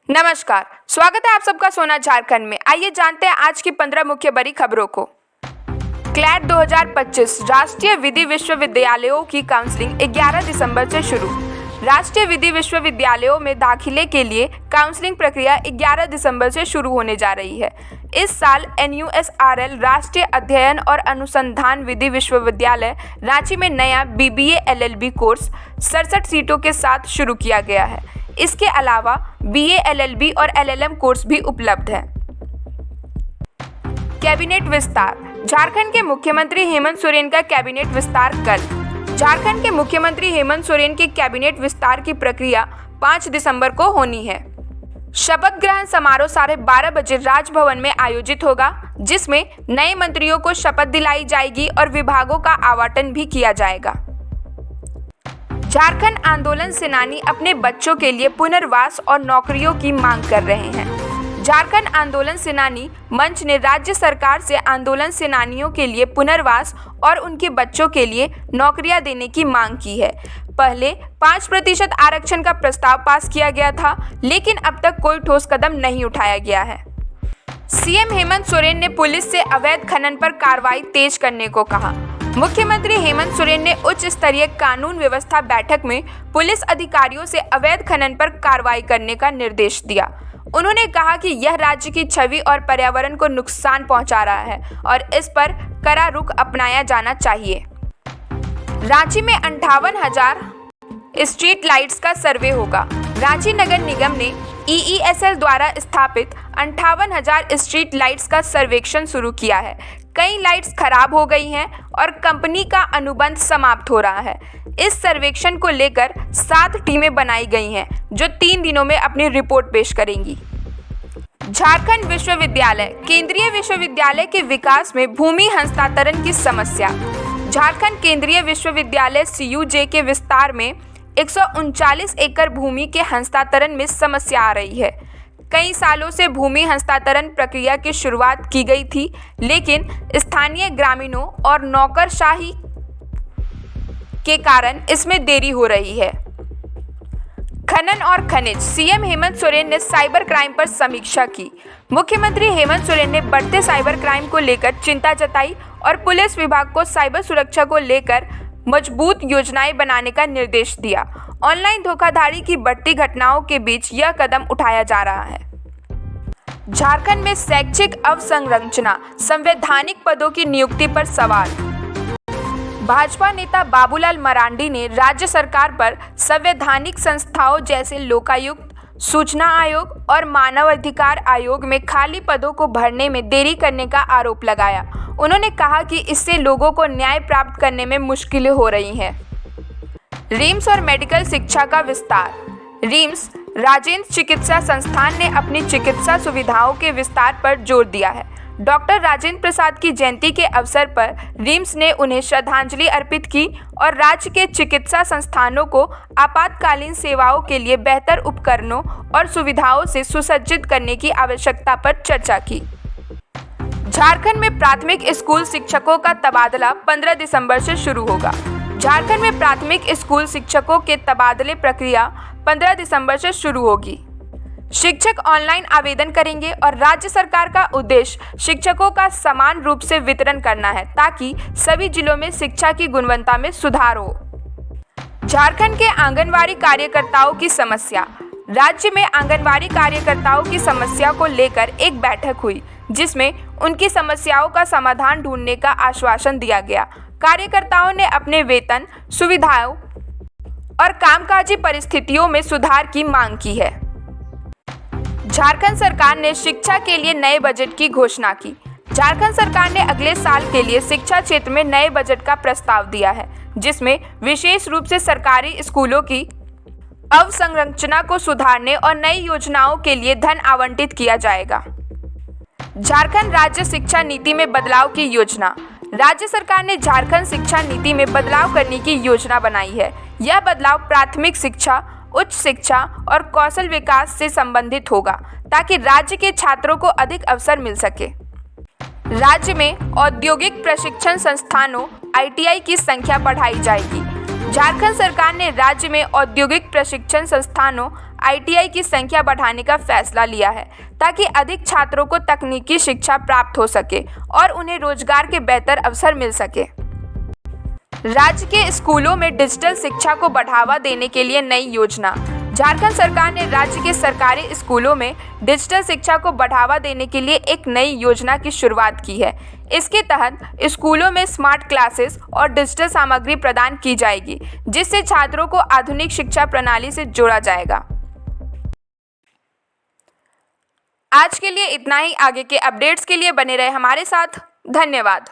नमस्कार, स्वागत है आप सबका सोना झारखंड में। आइए जानते हैं आज की 15 मुख्य बड़ी खबरों को। क्लैट 2025 राष्ट्रीय विधि विश्वविद्यालयों की काउंसलिंग 11 दिसंबर से शुरू। राष्ट्रीय विधि विश्वविद्यालयों में दाखिले के लिए काउंसलिंग प्रक्रिया 11 दिसंबर से शुरू होने जा रही है। इस साल NUSRL राष्ट्रीय अध्ययन और अनुसंधान विधि विश्वविद्यालय रांची में नया BBA LLB कोर्स 67 सीटों के साथ शुरू किया गया है। इसके अलावा BA LLB और LLM कोर्स भी उपलब्ध है। कैबिनेट विस्तार। झारखंड के मुख्यमंत्री हेमंत सोरेन का कैबिनेट विस्तार कल। झारखंड के मुख्यमंत्री हेमंत सोरेन के कैबिनेट विस्तार की प्रक्रिया 5 दिसंबर को होनी है। शपथ ग्रहण समारोह 12:30 बजे राजभवन में आयोजित होगा, जिसमें नए मंत्रियों को शपथ दिलाई जाएगी और विभागों का आवंटन भी किया जाएगा। झारखंड आंदोलन सेनानी अपने बच्चों के लिए पुनर्वास और नौकरियों की मांग कर रहे हैं। झारखंड आंदोलन सेनानी मंच ने राज्य सरकार से आंदोलन सेनानियों के लिए पुनर्वास और उनके बच्चों के लिए नौकरियां देने की मांग की है। पहले 5% आरक्षण का प्रस्ताव पास किया गया था, लेकिन अब तक कोई ठोस कदम नहीं उठाया गया है। CM हेमंत सोरेन ने पुलिस से अवैध खनन पर कार्रवाई तेज करने को कहा। मुख्यमंत्री हेमंत सोरेन ने उच्च स्तरीय कानून व्यवस्था बैठक में पुलिस अधिकारियों से अवैध खनन पर कार्रवाई करने का निर्देश दिया। उन्होंने कहा कि यह राज्य की छवि और पर्यावरण को नुकसान पहुंचा रहा है और इस पर कड़ा रुख अपनाया जाना चाहिए। रांची में 58,000 स्ट्रीट लाइट्स का सर्वे होगा। रांची नगर निगम ने EESL द्वारा स्थापित 58,000 स्ट्रीट लाइट्स का सर्वेक्षण शुरू किया है। कई लाइट्स खराब हो गई हैं और कंपनी का अनुबंध समाप्त हो रहा है। इस सर्वेक्षण को लेकर 7 टीमें बनाई गई हैं, जो 3 दिनों में अपनी रिपोर्ट पेश करेंगी। झारखंड विश्वविद्यालय। केंद्रीय विश्वविद्यालय के विकास में भूमि हस्तांतरण की समस्या। झारखंड केंद्रीय विश्वविद्यालय CUJ के विस्तार में 139 एकड़ भूमि के हस्तांतरण में समस्या आ रही है। कई सालों से भूमि हस्तांतरण प्रक्रिया की शुरुआत की गई थी, लेकिन स्थानीय ग्रामीणों और नौकरशाही के कारण इसमें देरी हो रही है। खनन और खनिज। CM हेमंत सोरेन ने साइबर क्राइम पर समीक्षा की। मुख्यमंत्री हेमंत सोरेन ने बढ़ते साइबर क्राइम को लेकर चिंता जताई और पुलिस विभाग को साइबर सुरक्षा को लेकर मजबूत योजनाएं बनाने का निर्देश दिया। ऑनलाइन धोखाधड़ी की बढ़ती घटनाओं के बीच यह कदम उठाया जा रहा है। झारखंड में शैक्षिक अवसंरचना, संवैधानिक पदों की नियुक्ति पर सवाल। भाजपा नेता बाबूलाल मरांडी ने राज्य सरकार पर संवैधानिक संस्थाओं जैसे लोकायुक्त, सूचना आयोग और मानवाधिकार आयोग में खाली पदों को भरने में देरी करने का आरोप लगाया। उन्होंने कहा कि इससे लोगों को न्याय प्राप्त करने में मुश्किलें हो रही हैं। रिम्स और मेडिकल शिक्षा का विस्तार। रिम्स राजेंद्र चिकित्सा संस्थान ने अपनी चिकित्सा सुविधाओं के विस्तार पर जोर दिया है। डॉक्टर राजेंद्र प्रसाद की जयंती के अवसर पर रिम्स ने उन्हें श्रद्धांजलि अर्पित की और राज्य के चिकित्सा संस्थानों को आपातकालीन सेवाओं के लिए बेहतर उपकरणों और सुविधाओं से सुसज्जित करने की आवश्यकता पर चर्चा की। झारखंड में प्राथमिक स्कूल शिक्षकों का तबादला 15 दिसंबर से शुरू होगा। झारखंड में प्राथमिक स्कूल शिक्षकों के तबादले प्रक्रिया 15 दिसंबर से शुरू होगी। शिक्षक ऑनलाइन आवेदन करेंगे और राज्य सरकार का उद्देश्य शिक्षकों का समान रूप से वितरण करना है, ताकि सभी जिलों में शिक्षा की गुणवत्ता में सुधार हो। झारखंड के आंगनवाड़ी कार्यकर्ताओं की समस्या। राज्य में आंगनवाड़ी कार्यकर्ताओं की समस्या को लेकर एक बैठक हुई, जिसमें उनकी समस्याओं का समाधान ढूंढने का आश्वासन दिया गया। कार्यकर्ताओं ने अपने वेतन, सुविधाओं और कामकाजी परिस्थितियों में सुधार की मांग की है। झारखंड सरकार ने शिक्षा के लिए नए बजट की घोषणा की। झारखंड सरकार ने अगले साल के लिए शिक्षा क्षेत्र में नए बजट का प्रस्ताव दिया है, जिसमें विशेष रूप से सरकारी स्कूलों की अवसंरचना को सुधारने और नई योजनाओं के लिए धन आवंटित किया जाएगा। झारखंड राज्य शिक्षा नीति में बदलाव की योजना। राज्य सरकार ने झारखंड शिक्षा नीति में बदलाव करने की योजना बनाई है। यह बदलाव प्राथमिक शिक्षा, उच्च शिक्षा और कौशल विकास से संबंधित होगा, ताकि राज्य के छात्रों को अधिक अवसर मिल सके। राज्य में औद्योगिक प्रशिक्षण संस्थानों ITI की संख्या बढ़ाई जाएगी। झारखंड सरकार ने राज्य में औद्योगिक प्रशिक्षण संस्थानों ITI की संख्या बढ़ाने का फैसला लिया है ताकि अधिक छात्रों को तकनीकी शिक्षा प्राप्त हो सके और उन्हें रोजगार के बेहतर अवसर मिल सके। राज्य के स्कूलों में डिजिटल शिक्षा को बढ़ावा देने के लिए नई योजना। झारखंड सरकार ने राज्य के सरकारी स्कूलों में डिजिटल शिक्षा को बढ़ावा देने के लिए एक नई योजना की शुरुआत की है। इसके तहत स्कूलों में स्मार्ट क्लासेस और डिजिटल सामग्री प्रदान की जाएगी, जिससे छात्रों को आधुनिक शिक्षा प्रणाली से जोड़ा जाएगा। आज के लिए इतना ही। आगे के अपडेट्स के लिए बने रहे हमारे साथ। धन्यवाद।